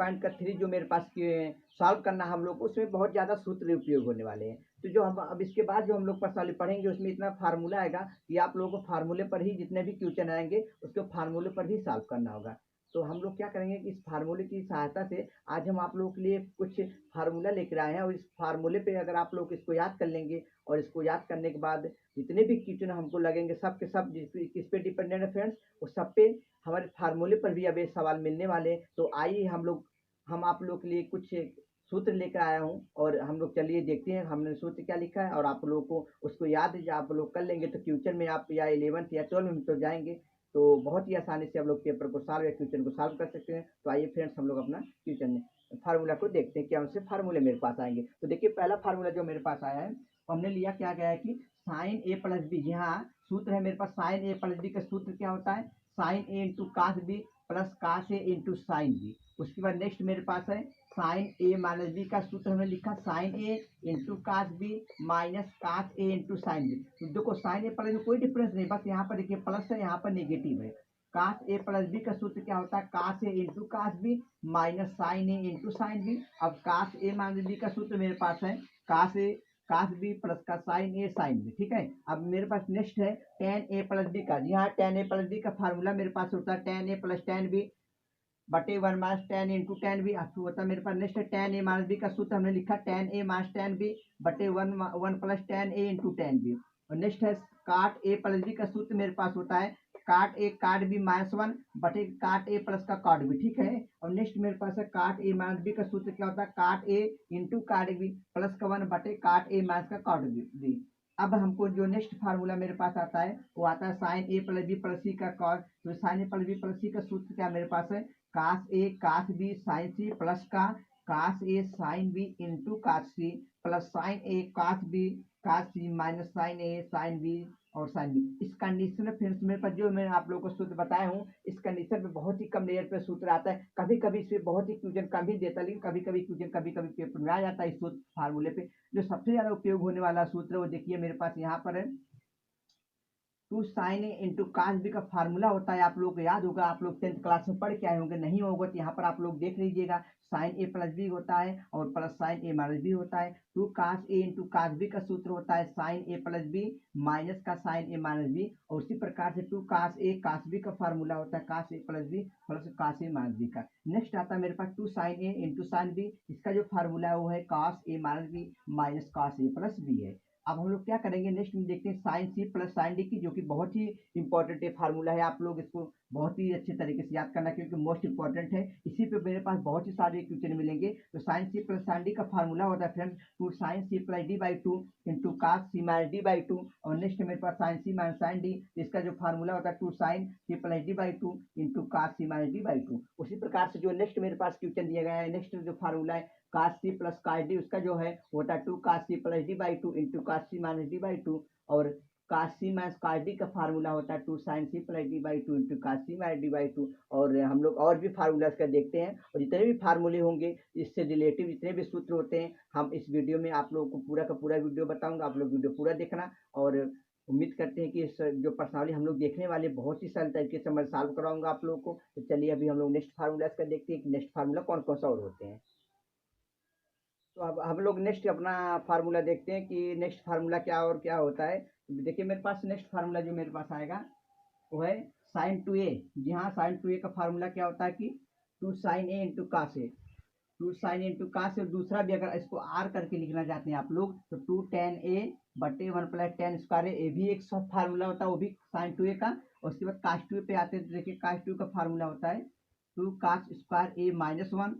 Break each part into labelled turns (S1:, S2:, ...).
S1: Point का 3 जो मेरे पास सॉल्व करना हम लोग को, उसमें बहुत ज़्यादा सूत्र उपयोग होने वाले हैं। तो जो हम अब इसके बाद जो हम लोग प्रश्नावली पढ़ेंगे उसमें इतना फार्मूला आएगा कि आप लोगों को फार्मूले पर ही जितने भी क्वेश्चन आएंगे उसको फार्मूले पर ही सॉल्व करना होगा। तो हम लोग क्या करेंगे कि इस फार्मूले की सहायता से आज हम आप लोगों के लिए कुछ फार्मूला लेकर आए हैं, और इस फार्मूले पे अगर आप लोग इसको याद कर लेंगे और इसको याद करने के बाद जितने भी क्वेश्चन हमको लगेंगे सब के सब किस पे डिपेंडेंट है फ्रेंड्स, उस सब पे हमारे फार्मूले पर भी अब ये सवाल मिलने वाले हैं। तो आइए हम आप लोग के लिए कुछ सूत्र लेकर आया हूँ, और हम लोग चलिए देखते हैं हमने सूत्र क्या लिखा है, और आप लोगों को उसको याद आप लोग कर लेंगे तो फ्यूचर में आप या 11th या 12th में तो जाएंगे तो बहुत ही आसानी से हम लोग पेपर को सॉल्व या क्वेश्चन को सॉल्व कर सकते हैं। तो आइए फ्रेंड्स हम लोग अपना क्वेश्चन फार्मूला को देखते हैं, क्या उनसे फार्मूले मेरे पास आएंगे। तो देखिए पहला फार्मूला जो मेरे पास आया है हमने लिया क्या गया है कि साइन ए प्लस बी, यहाँ सूत्र है मेरे पास साइन ए प्लस बी का सूत्र क्या होता है, sine A into cos B plus cos A into sine B. उसके बाद नेक्स्ट मेरे पास है साइन ए माइनस बी का सूत्र हमने लिखा sine A into cos B minus cos A into sine B. तो देखो साइन ए प्लस में कोई डिफरेंस नहीं, बस यहाँ पर देखिए प्लस है यहाँ पर नेगेटिव है। कास ए प्लस बी का सूत्र क्या होता है, cos A into cos B minus sine A into sine B. अब कास ए माइनस बी का सूत्र मेरे पास है कास बी प्लस का साइन ए साइन बी, ठीक है। अब मेरे पास नेक्स्ट है टेन ए प्लस बी का, जी हाँ टेन ए प्लस बी का फार्मूला मेरे पास होता है tan A plus tan B बटे 1 minus tan into tan B. अब होता है मेरे पास नेक्स्ट है टेन ए माइनस बी का सूत्र हमने लिखा tan A minus tan B बटे वन प्लस टेन ए इंटू टेन बी। और नेक्स्ट है काट ए प्लस बी का सूत्र मेरे पास होता है काट ए काट बी माइनस वन बटे काट ए प्लस का काट बी, ठीक है। और नेक्स्ट मेरे पास है काट ए माइनस बी का सूत्र क्या होता है काट ए इंटू काट बी प्लस का वन बटे काट ए माइनस का काट बी। अब हमको जो नेक्स्ट फार्मूला मेरे पास आता है वो आता है sine A plus B plus C का कॉस। तो sine A plus B plus C का सूत्र क्या मेरे पास है cos A cos B sine C plus का cos A sine B into cos C plus sine A cos B cos C minus sine A sine B और sine B. इस condition में फिर मेरे पास जो मैं आप लोगों को सूत्र बताया हूँ इस कंडीशन में बहुत ही कम लेयर पे सूत्र आता है, कभी कभी इसमें बहुत ही क्वेश्चन कम ही देता है, लेकिन कभी कभी क्वेश्चन कभी कभी पेपर में आ जाता है इस सूत्र फार्मूले पे। जो सबसे ज्यादा उपयोग होने वाला सूत्र वो देखिए मेरे पास यहाँ पर है two sine A into cos B का फार्मूला होता है, आप लोग को याद होगा, आप लोग 10th क्लास में पढ़ के आए होंगे, नहीं होगा तो यहाँ पर आप लोग देख लीजिएगा। साइन ए प्लस बी होता है और plus sine A minus B होता है। Two cos A into cos B का सूत्र होता है sine A plus B minus का साइन ए माइनस बी। और उसी प्रकार से two cos A cos B का फार्मूला होता है cos A plus B plus cos A minus B का। नेक्स्ट आता है मेरे पास two sine A into sine B, इसका जो फार्मूला है वो है cos A minus B minus cos A plus B है। अब हम लोग क्या करेंगे नेक्स्ट में देखते हैं sine C plus sine D की, जो कि बहुत ही इंपॉर्टेंट है फार्मूला है, आप लोग इसको बहुत ही अच्छे तरीके से याद करना क्योंकि मोस्ट इंपॉर्टेंट है। इसी पे मेरे पास बहुत ही सारे क्वेश्चन मिलेंगे। तो sine C plus sine D का फार्मूला होता है friends two sine C plus D by two into cos C minus D by two. और नेक्स्ट मेरे पास sine C minus sine D, इसका जो फार्मूला होता है two sine C plus D by two into cos C minus D by two. उसी प्रकार से जो नेक्स्ट मेरे पास क्वेश्चन दिया गया है, नेक्स्ट जो फार्मूला है कास सी प्लस कास डी, उसका जो है होता है two cos C plus D by two into cos C minus D by two. और cos C minus cos D का फार्मूला होता है two sine C plus D by two into cos C minus D by two. और हम लोग और भी formula इसका देखते हैं, और जितने भी फार्मूले होंगे इससे रिलेटिव जितने भी सूत्र होते हैं हम इस वीडियो में आप लोगों को पूरा का पूरा वीडियो बताऊंगा, आप लोग वीडियो पूरा देखना। और उम्मीद करते हैं कि इस जो प्रश्नावली हम लोग देखने वाले बहुत ही सरल तरीके से मैं सॉल्व कराऊंगा आप लोगों को। तो चलिए अभी हम लोग नेक्स्ट फार्मूला इसका देखते हैं कि नेक्स्ट फार्मूला कौन कौन सा और होते हैं। तो अब हम लोग नेक्स्ट अपना फार्मूला देखते हैं कि नेक्स्ट फार्मूला क्या और क्या होता है। देखिए मेरे पास नेक्स्ट फार्मूला जो मेरे पास आएगा वो है साइन टू ए। जी हाँ साइन टू ए का फार्मूला क्या होता है कि two sine A into cos A, two sine into cos A. दूसरा भी अगर इसको आर करके लिखना चाहते हैं आप लोग तो टू टेन ए बटे one plus ten square A, भी एक सब फार्मूला होता है वो भी साइन टू ए का। और उसके बाद कास टू ए पे आते हैं तो देखिए कास टू का फार्मूला होता है two cos square A minus one.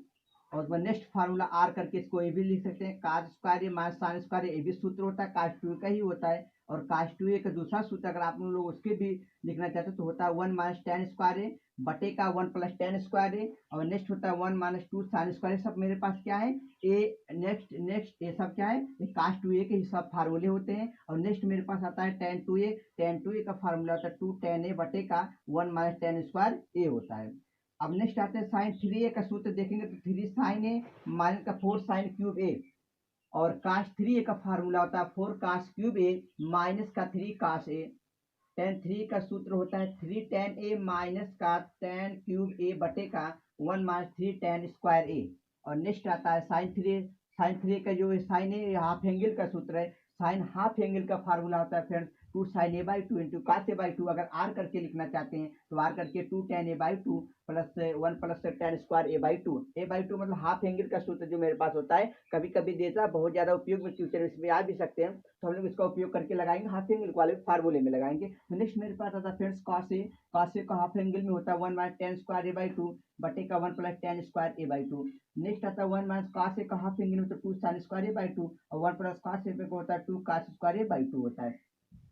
S1: और नेक्स्ट फार्मूला आर करके इसको ए भी लिख सकते हैं cos square A minus sine square A भी सूत्र होता है कास टू का ही होता है। और कास टू ए का दूसरा सूत्र अगर आप लोग उसके भी लिखना चाहते हैं तो होता है वन माइनस टेन स्क्वायर ए बटे का वन प्लस टेन स्क्वायर ए। और नेक्स्ट होता है one minus two sine square. सब मेरे पास क्या है ए नेक्स्ट ये सब क्या है कास टू ए के ही सब फार्मूले होते हैं। और नेक्स्ट मेरे पास आता है टेन टू ए का फार्मूला होता है टू टेन ए बटे का वन माइनस टेन स्क्वायर ए होता है। अब नेक्स्ट आते हैं साइन थ्री ए का सूत्र देखेंगे तो थ्री साइन ए माइनस का फोर साइन क्यूब ए। और कास थ्री ए का फार्मूला होता है फोर कास क्यूब ए माइनस का थ्री कास ए। टेन थ्री का सूत्र होता है थ्री टेन ए माइनस का टेन क्यूब ए बटे का 1-3 tan² A। और नेक्स्ट आता है साइन 3 का जो साइन है हाफ एंगल का सूत्र है। साइन हाफ एंगल का फार्मूला होता है friends 2 sin A/2 into cos A/2। अगर आर करके लिखना चाहते हैं तो आर करके 2 tan A/2 plus 1 plus tan² A/2। A/2 मतलब हाफ एंगल का सूत्र जो मेरे पास होता है, कभी कभी देता है, बहुत ज्यादा उपयोग में फ्यूचर इसमें आ भी सकते हैं, तो हम लोग इसका उपयोग करके लगाएंगे, हाफ एंगल वाले फार्मूले में लगाएंगे। तो नेक्स्ट मेरे पास आता है फ्रेंड्स cos A का हाफ एंगल में होता है 1/tan² A/2 बटे का 1 प्लस tan² A/2। नेक्स्ट आता है 1 - cos A का हाफ एंगल में तो 2 sin² A/2 और 1 प्लस cos A पे होता है 2 cos² A/2 होता है।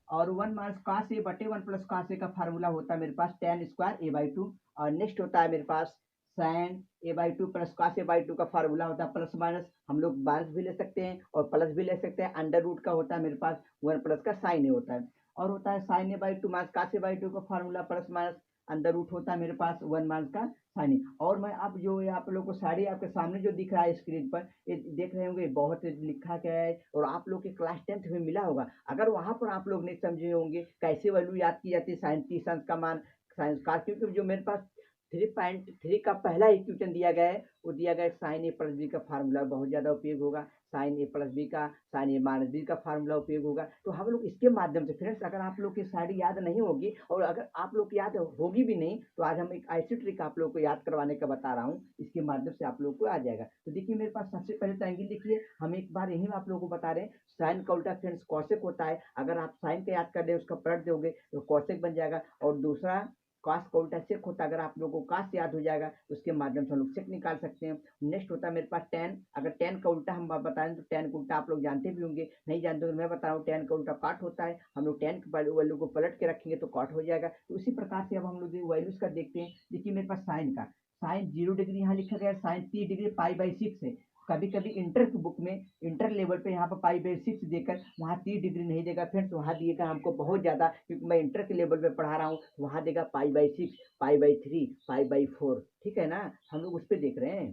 S1: और 1 - cos A बटे 1 प्लस cos A का फार्मूला होता है मेरे पास tan² A/2। और नेक्स्ट होता है मेरे पास sin A/2 plus cos A/2 का फार्मूला होता है प्लस माइनस, हम लोग माइनस भी ले सकते हैं और प्लस भी ले सकते हैं। अंडर रूट का होता है मेरे पास 1 प्लस का sin A होता है। और होता है sin A/2 minus cos A/2 का formula plus minus under root होता है मेरे पास 1 माइनस का sin A। और मैं अब जो आप लोगों को साड़ी आपके सामने जो दिख रहा है स्क्रीन पर, ये देख रहे होंगे बहुत लिखा गया है और आप लोग के क्लास 10th में मिला होगा। अगर वहां पर आप लोग नहीं समझे होंगे कैसे वैल्यू याद की जाती है साइन 30 का मान साइंस का, क्योंकि जो मेरे पास 3.3 का पहला इक्वेशन दिया गया है वो दिया गया है साइन ए प्लस बी का फार्मूला बहुत ज़्यादा उपयोग होगा, साइन ए प्लस बी का साइन ए माइनस बी का फार्मूला उपयोग होगा। तो हम लोग इसके माध्यम से फ्रेंड्स, अगर आप लोग की सारी याद नहीं होगी और अगर आप लोग की याद होगी भी नहीं तो आज हम एक ऐसी ट्रिक आप लोग को याद करवाने का बता रहा हूँ, इसके माध्यम से आप लोग को आ जाएगा। तो देखिए मेरे पास सबसे पहले तो एंगल देखिए, हम एक बार यही आप लोगों को बता रहे हैं साइन का उल्टा फ्रेंड्स कॉसेक होता है। अगर आप साइन का याद कर ले उसका पलट दोगे तो कॉसेक बन जाएगा। और दूसरा कास का उल्टा सेक होता है, अगर आप लोगों को कास याद हो जाएगा तो उसके माध्यम से हम लोग सेक निकाल सकते हैं। नेक्स्ट होता है मेरे पास टेन, अगर टेन का उल्टा हम बताएं तो टेन का उल्टा आप लोग जानते भी होंगे, नहीं जानते तो मैं बता रहा हूँ टेन का उल्टा काट होता है। हम लोग टेन के वैल्यू को पलट के रखेंगे तो काट हो जाएगा। तो उसी प्रकार से अब हम लोग वैल्यूज का देखते हैं। देखिए मेरे पास साइन का साइन 0 डिग्री यहाँ लिखा गया है, साइन 30 डिग्री π/6 है। कभी कभी इंटर की बुक में इंटर लेवल पे यहाँ पर π/6 देकर वहाँ 30 डिग्री नहीं देगा फ्रेंड्स, वहाँ दिएगा हमको बहुत ज़्यादा, क्योंकि मैं इंटर के लेवल पे पढ़ा रहा हूँ, वहाँ देगा π/6 π/3 π/4। ठीक है ना, हम लोग उस पर देख रहे हैं।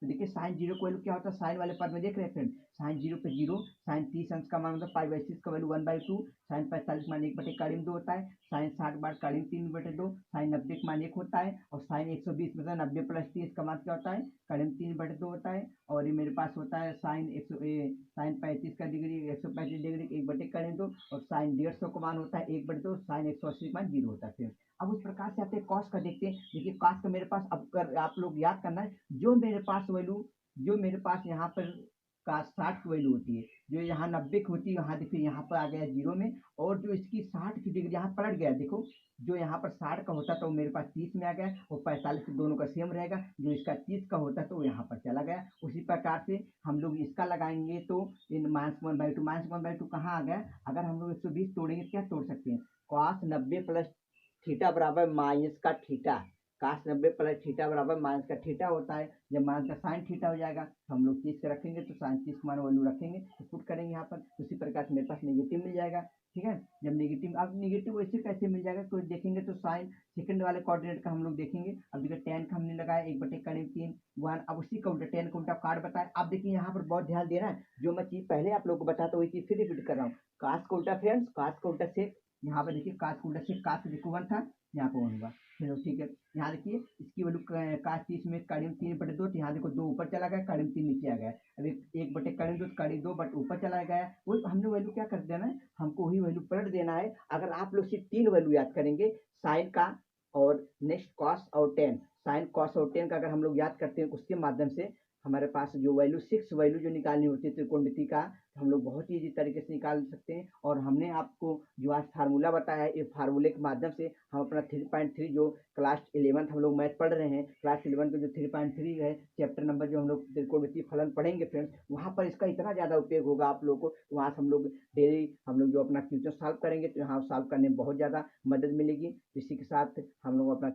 S1: तो देखिए साइन 0 का वैल्यू क्या होता है, साइन वाले पद में देख रहे हैं फ्रेंड, साइन 0 पे 0, साइन 30 अंश का मान मतलब π/6 का वैल्यू 1/2, साइन 45 मान 1/2 होता है, साइन 60 मान 3/2, साइन 90 का मान 1 होता है, और साइन 120 मतलब 90 प्लस 30 का मान क्या होता है 3/2 होता है। और ये मेरे पास होता है साइन 35 का डिग्री 135 डिग्री 1/2, और साइन 150 का मान होता है 1/2, साइन 180 का मान 0 होता है। अब उस प्रकार से आते हैं कॉस का देखते हैं। देखिए कॉस का मेरे पास अब कर आप लोग याद करना है, जो मेरे पास वैल्यू जो मेरे पास यहाँ पर का 60 की वैल्यू होती है, जो यहाँ 90 की होती है, यहाँ देखिए यहाँ पर आ गया 0 में, और जो इसकी 60 की डिग्री यहाँ पलट गया, देखो जो यहाँ पर 60 का होता तो मेरे पास 30 में आ गया, और 45 दोनों का सेम रहेगा, जो इसका 30 का होता तो यहाँ पर चला गया। उसी प्रकार से हम लोग इसका लगाएंगे तो इन -1/2 कहाँ आ गया, अगर हम लोग 120 तोड़ेंगे क्या तोड़ सकते हैं, cos 90 प्लस थीटा बराबर माइनस का थीटा, काश 90 प्लस थीटा बराबर माइनस का थीटा होता है। जब माइनस का साइन थीटा हो जाएगा तो हम लोग 30 का रखेंगे तो साइन 30 मान वैल्यू रखेंगे तो पुट करेंगे यहाँ पर, उसी प्रकार से मेरे पास नेगेटिव मिल जाएगा। ठीक है, जब नेगेटिव, अब नेगेटिव वैसे कैसे मिल जाएगा तो देखेंगे तो साइन सेकंड वाले कोऑर्डिनेट का हम लोग देखेंगे। अब देखिए टेन का हमने लगाया 1/3 1, अब उसी का उल्टा टेन का उल्टा कार्ड बताया। अब देखिए यहाँ पर बहुत ध्यान देना है, जो मैं चीज़ पहले आप लोग को बताता वही चीज़ फिर रिपीट कर रहा हूँ। काश का उल्टा फ्रेंड्स, काश का उल्टा सेक, यहाँ पर देखिए काश का उल्टा सेक, काश देखो 1 था, यहाँ पर 1 हुआ। चलो ठीक है, यहाँ देखिए इसकी वैल्यू काश 30 में करीब 3/2, तो यहाँ देखो 2 ऊपर चला गया, करीब 3 नीचे आ गया। अब 1/2 करीब 2 बट ऊपर चला गया, वो हमने वैल्यू क्या कर देना है, हमको वही वैल्यू पलट देना है। अगर आप लोग सिर्फ 3 वैल्यू याद करेंगे साइन का और नेक्स्ट कॉस और टेन, साइन कॉस और टेन का अगर हम लोग याद करते हैं उसके माध्यम से हमारे पास जो वैल्यू 6 वैल्यू जो निकालनी होती है त्रिकोणमिति का, हम लोग बहुत ही ईजी तरीके से निकाल सकते हैं। और हमने आपको जो आज फार्मूला बताया है, इस फार्मूले के माध्यम से हम अपना 3.3 जो क्लास 11 हम लोग मैथ पढ़ रहे हैं, क्लास 11 का जो 3.3 है चैप्टर नंबर जो हम लोग त्रिकोणमितीय फलन पढ़ेंगे फ्रेंड्स, वहाँ पर इसका इतना ज़्यादा उपयोग होगा आप लोग को। वहाँ से हम लोग डेली हम लोग जो अपना क्वेश्चन सॉल्व करेंगे तो यहाँ सॉल्व करने में बहुत ज़्यादा मदद मिलेगी। इसी के साथ हम लोग अपना